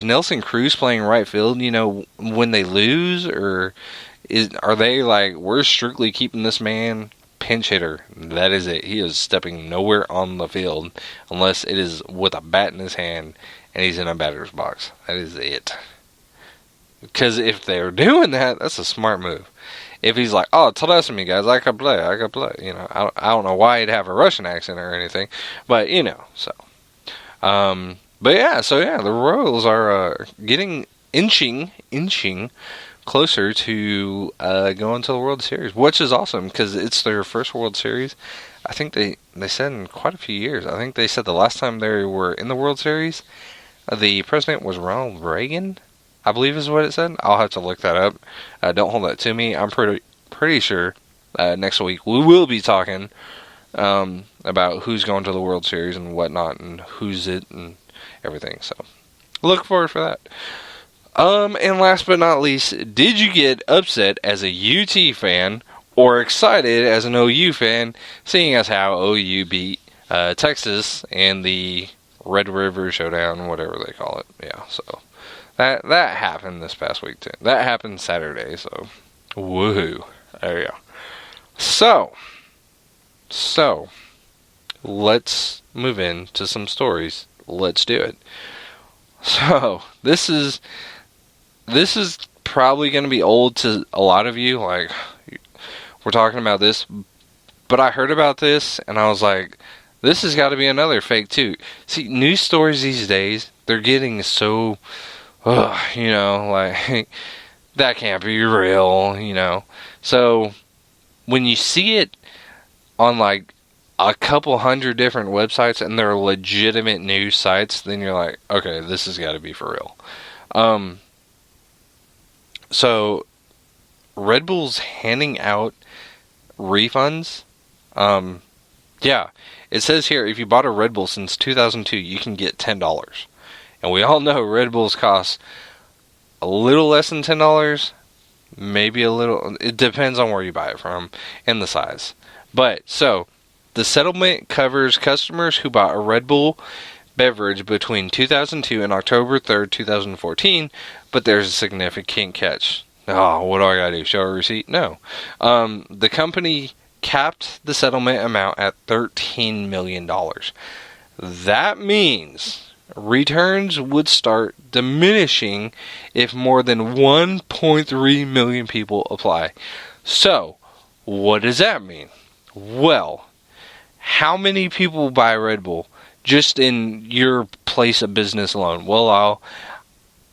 Nelson Cruz playing right field, when they lose, or are they like, we're strictly keeping this man pinch hitter? That is it. He is stepping nowhere on the field unless it is with a bat in his hand and he's in a batter's box. That is it. Because if they're doing that, that's a smart move. If he's like, oh, trust me, guys, I can play. I don't know why he'd have a Russian accent or anything, but so. But yeah, the Royals are inching closer to going to the World Series, which is awesome because it's their first World Series. I think they said in quite a few years. I think they said the last time they were in the World Series, the president was Ronald Reagan, I believe is what it said. I'll have to look that up. Don't hold that to me. I'm pretty sure next week we will be talking about who's going to the World Series and whatnot and who's it and everything. So look forward for that. And last but not least, did you get upset as a UT fan or excited as an OU fan, seeing as how OU beat Texas in the Red River Showdown, whatever they call it? Yeah, so that happened this past week too. That happened Saturday, so woohoo. There you go. So let's move into some stories. Let's do it. So this is probably going to be old to a lot of you. Like, we're talking about this, but I heard about this and I was like, this has got to be another fake too. See, news stories these days, they're getting so, like, that can't be real, So when you see it on like a couple hundred different websites and they're legitimate news sites, then you're like, okay, this has got to be for real. So Red Bull's handing out refunds. Yeah, it says here, if you bought a Red Bull since 2002, you can get $10. And we all know Red Bulls cost a little less than $10, maybe a little. It depends on where you buy it from and the size. But so the settlement covers customers who bought a Red Bull beverage between 2002 and October 3rd, 2014, but there's a significant catch. Oh, what do I gotta do? Show a receipt? No. The company capped the settlement amount at $13 million. That means returns would start diminishing if more than 1.3 million people apply. So, what does that mean? Well, how many people buy Red Bull just in your place of business alone? Well,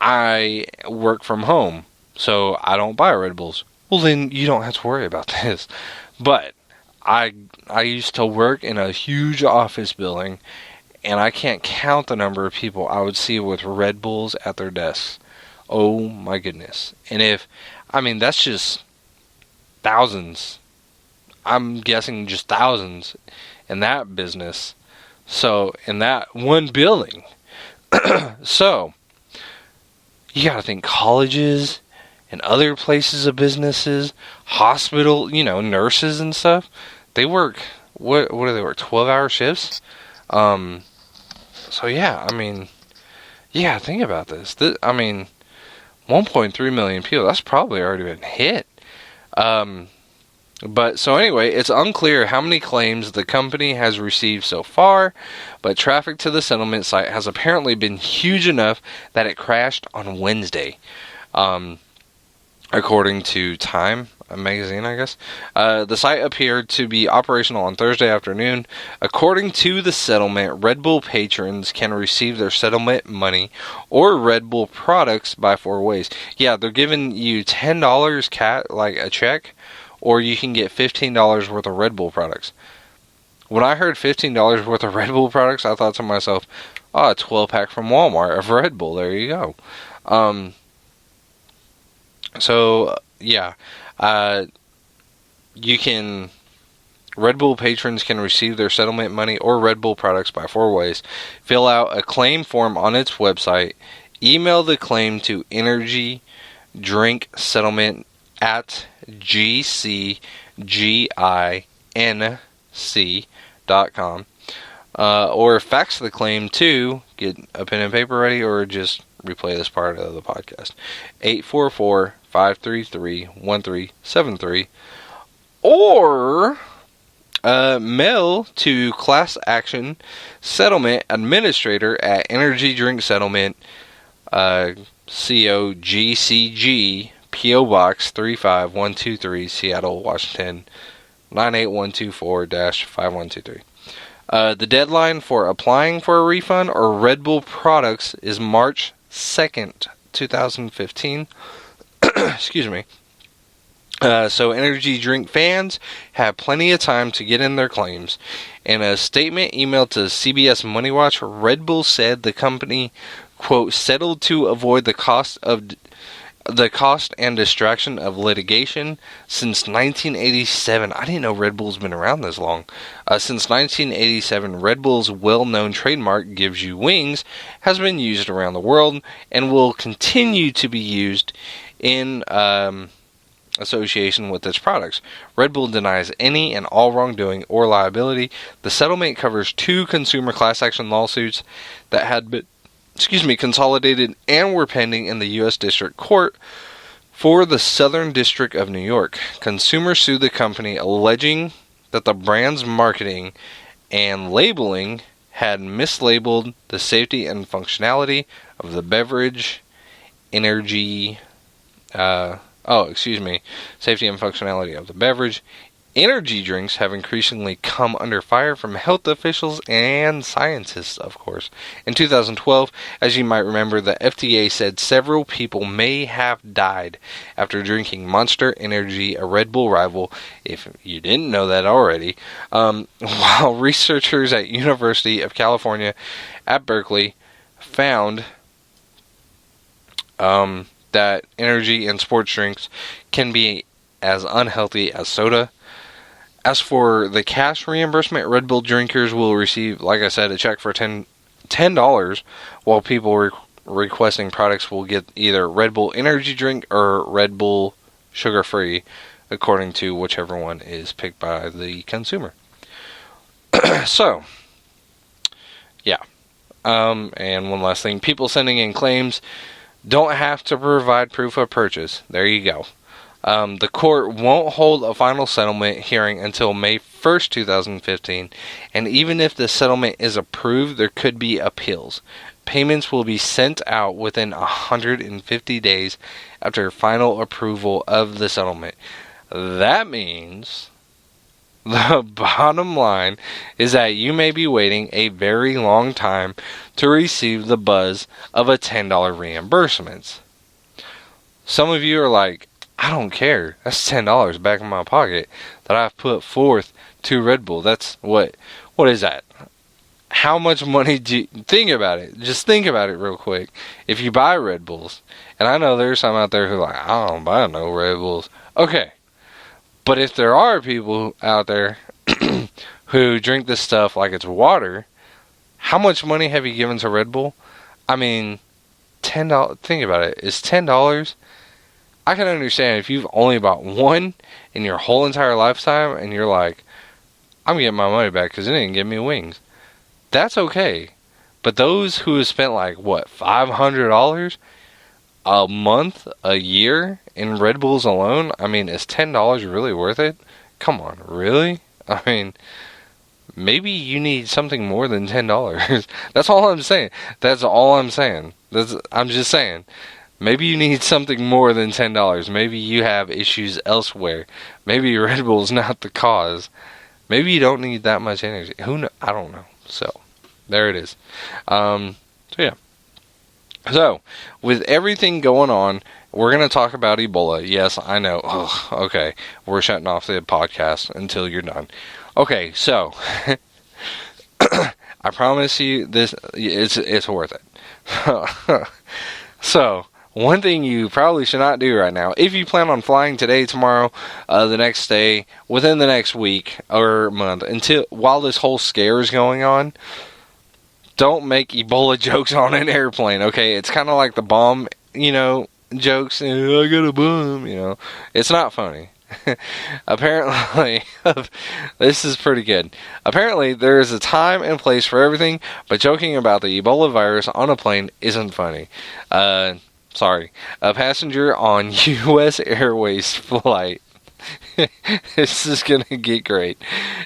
I work from home, so I don't buy Red Bulls. Well, then you don't have to worry about this. But I used to work in a huge office building, and I can't count the number of people I would see with Red Bulls at their desks. Oh my goodness. And that's just thousands. I'm guessing just thousands in that business. So, in that one building. So, you gotta think colleges and other places of businesses, hospital, nurses and stuff. They work, what do they work, 12-hour shifts? So yeah, think about this. 1.3 million people, that's probably already been hit. But so anyway, it's unclear how many claims the company has received so far, but traffic to the settlement site has apparently been huge enough that it crashed on Wednesday. According to Time magazine, I guess. The site appeared to be operational on Thursday afternoon. According to the settlement, Red Bull patrons can receive their settlement money or Red Bull products by 4 ways. Yeah, they're giving you $10 like a check, or you can get $15 worth of Red Bull products. When I heard $15 worth of Red Bull products, I thought to myself, a 12-pack from Walmart of Red Bull. There you go. Red Bull patrons can receive their settlement money or Red Bull products by 4 ways. Fill out a claim form on its website. Email the claim to Energy Drink Settlement at gcinc.com. Or fax the claim to, get a pen and paper ready, or just replay this part of the podcast. 844-533-1373. Or mail to Class Action Settlement Administrator at Energy Drink Settlement, COGCG, P.O. Box 35123, Seattle, Washington, 98124-5123. The deadline for applying for a refund or Red Bull products is March 2nd, 2015. Excuse me. So energy drink fans have plenty of time to get in their claims. In a statement emailed to CBS Money Watch, Red Bull said the company, quote, settled to avoid the cost and distraction of litigation since 1987. I didn't know Red Bull's been around this long. Since 1987, Red Bull's well-known trademark, Gives You Wings, has been used around the world and will continue to be used in association with its products. Red Bull denies any and all wrongdoing or liability. The settlement covers 2 consumer class action lawsuits that had been consolidated and were pending in the U.S. District Court for the Southern District of New York. Consumers sued the company alleging that the brand's marketing and labeling had mislabeled the safety and functionality of the beverage, safety and functionality of the beverage. Energy drinks have increasingly come under fire from health officials and scientists, of course. In 2012, as you might remember, the FDA said several people may have died after drinking Monster Energy, a Red Bull rival, if you didn't know that already, while researchers at University of California at Berkeley found that energy and sports drinks can be as unhealthy as soda. As for the cash reimbursement, Red Bull drinkers will receive, like I said, a check for $10, while people requesting products will get either Red Bull energy drink or Red Bull sugar-free, according to whichever one is picked by the consumer. So, yeah. And one last thing. People sending in claims don't have to provide proof of purchase. There you go. The court won't hold a final settlement hearing until May 1st, 2015, and even if the settlement is approved, there could be appeals. Payments will be sent out within 150 days after final approval of the settlement. That means the bottom line is that you may be waiting a very long time to receive the buzz of a $10 reimbursement. Some of you are like, I don't care. That's $10 back in my pocket that I've put forth to Red Bull. That's what is that? How much money do you think about it? Just think about it real quick. If you buy Red Bulls, and I know there's some out there who are like, I don't buy no Red Bulls. Okay. But if there are people out there who drink this stuff like it's water, how much money have you given to Red Bull? I mean, $10. Think about it. It's $10. I can understand if you've only bought one in your whole entire lifetime and you're like, I'm getting my money back because it didn't give me wings. That's okay. But those who have spent like, what, $500 a month, a year in Red Bulls alone? I mean, is $10 really worth it? Come on, really? I mean, maybe you need something more than $10. That's all I'm saying. That's all I'm saying. I'm just saying. Maybe you need something more than $10. Maybe you have issues elsewhere. Maybe Red Bull's not the cause. Maybe you don't need that much energy. Who knows? I don't know. So, there it is. So, yeah. So, with everything going on, we're going to talk about Ebola. Yes, I know. Ugh, okay. We're shutting off the podcast until you're done. Okay, so, I promise you this, it's worth it. So, one thing you probably should not do right now, if you plan on flying today, tomorrow, the next day, within the next week or month, while this whole scare is going on, don't make Ebola jokes on an airplane, okay? It's kind of like the bomb, jokes. I got a bomb, It's not funny. Apparently, this is pretty good. Apparently, there is a time and place for everything, but joking about the Ebola virus on a plane isn't funny. Sorry. A passenger on U.S. Airways flight. This is going to get great.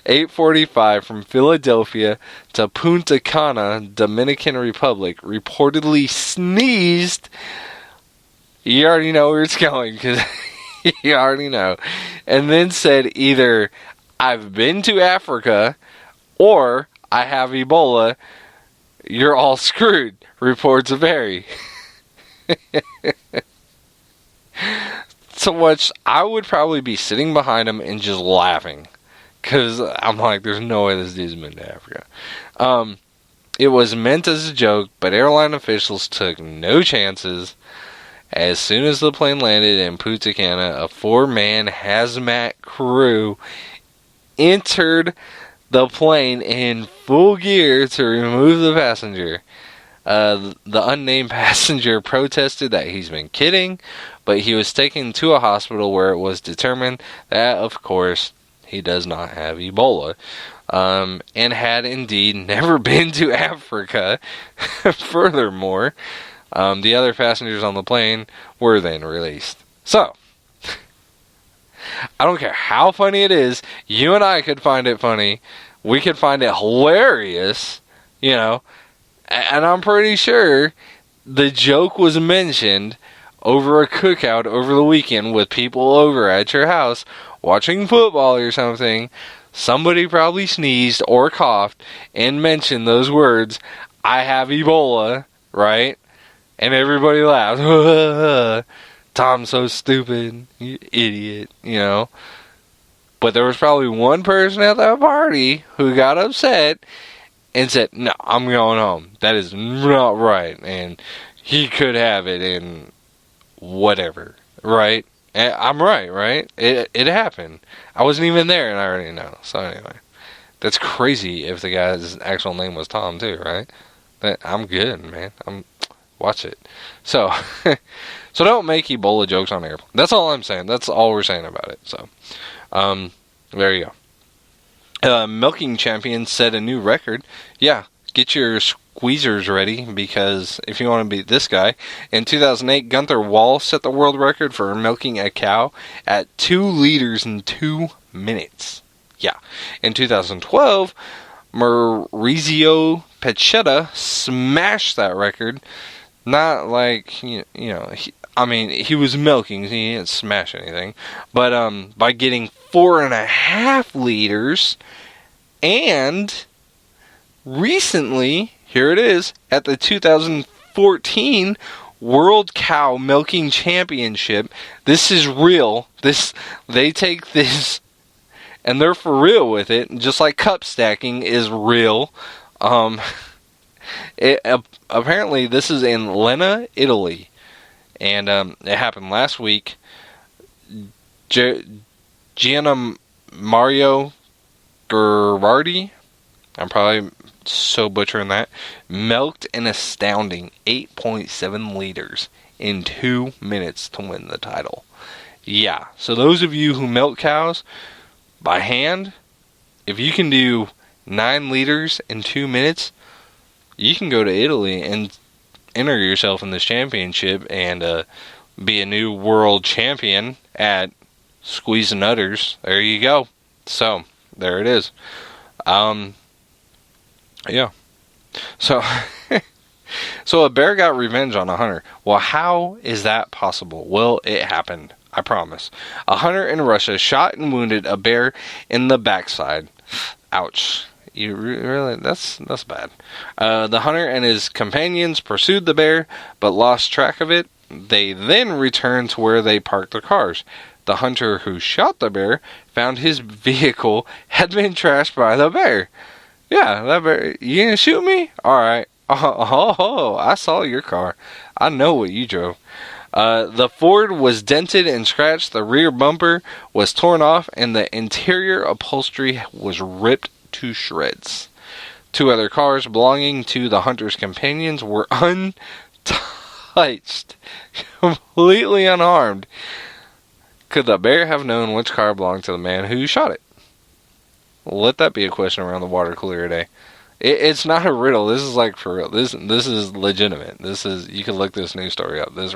8:45 from Philadelphia to Punta Cana, Dominican Republic, reportedly sneezed. You already know where it's going, because you already know. And then said either, I've been to Africa, or I have Ebola. You're all screwed, reports vary. So much, I would probably be sitting behind him and just laughing. Because I'm like, there's no way this dude's been to Africa. It was meant as a joke, but airline officials took no chances. As soon as the plane landed in Punta Cana, a 4-man hazmat crew entered the plane in full gear to remove the passenger. The unnamed passenger protested that he's been kidding, but he was taken to a hospital where it was determined that, of course, he does not have Ebola, and had indeed never been to Africa. Furthermore, the other passengers on the plane were then released. So, I don't care how funny it is, you and I could find it funny, we could find it hilarious, you know, and I'm pretty sure the joke was mentioned over a cookout over the weekend with people over at your house watching football or something. Somebody probably sneezed or coughed and mentioned those words, I have Ebola, right? And everybody laughed. Tom's so stupid, you idiot, you know. But there was probably one person at that party who got upset and said, no, I'm going home. That is not right. And he could have it and whatever, right? I'm right? It happened. I wasn't even there and I already know. So anyway, that's crazy if the guy's actual name was Tom too, right? But I'm good, man. Watch it. So, so don't make Ebola jokes on airplane. That's all I'm saying. That's all we're saying about it. So, there you go. Milking champion set a new record. Yeah, get your squeezers ready, because if you want to beat this guy, in 2008, Gunther Wall set the world record for milking a cow at 2 liters in 2 minutes. Yeah. In 2012, Maurizio Pechetta smashed that record. Not like, you know, he was milking, he didn't smash anything, but by getting 4.5 liters, and recently, here it is, at the 2014 World Cow Milking Championship, this is real, they take this, and they're for real with it, just like cup stacking is real. Apparently, this is in Lena, Italy, and it happened last week. Gianna Mario Gerardi, I'm probably so butchering that, milked an astounding 8.7 liters in 2 minutes to win the title. Yeah, so those of you who milk cows by hand, if you can do 9 liters in 2 minutes, you can go to Italy and enter yourself in this championship and be a new world champion at squeezing udders. There you go. So, there it is. Yeah. So, so a bear got revenge on a hunter. Well, how is that possible? Well, it happened. I promise. A hunter in Russia shot and wounded a bear in the backside. Ouch. You really, that's bad. The hunter and his companions pursued the bear, but lost track of it. They then returned to where they parked their cars. The hunter who shot the bear found his vehicle had been trashed by the bear. Yeah, that bear, you gonna shoot me? Alright. Oh, I saw your car. I know what you drove. The Ford was dented and scratched, the rear bumper was torn off, and the interior upholstery was ripped to shreds. 2 other cars belonging to the hunter's companions were untouched, completely unharmed. Could the bear have known which car belonged to the man who shot it? Let that be a question around the water cooler today. It's not a riddle. This is like for real. This is legitimate. You can look this news story up. This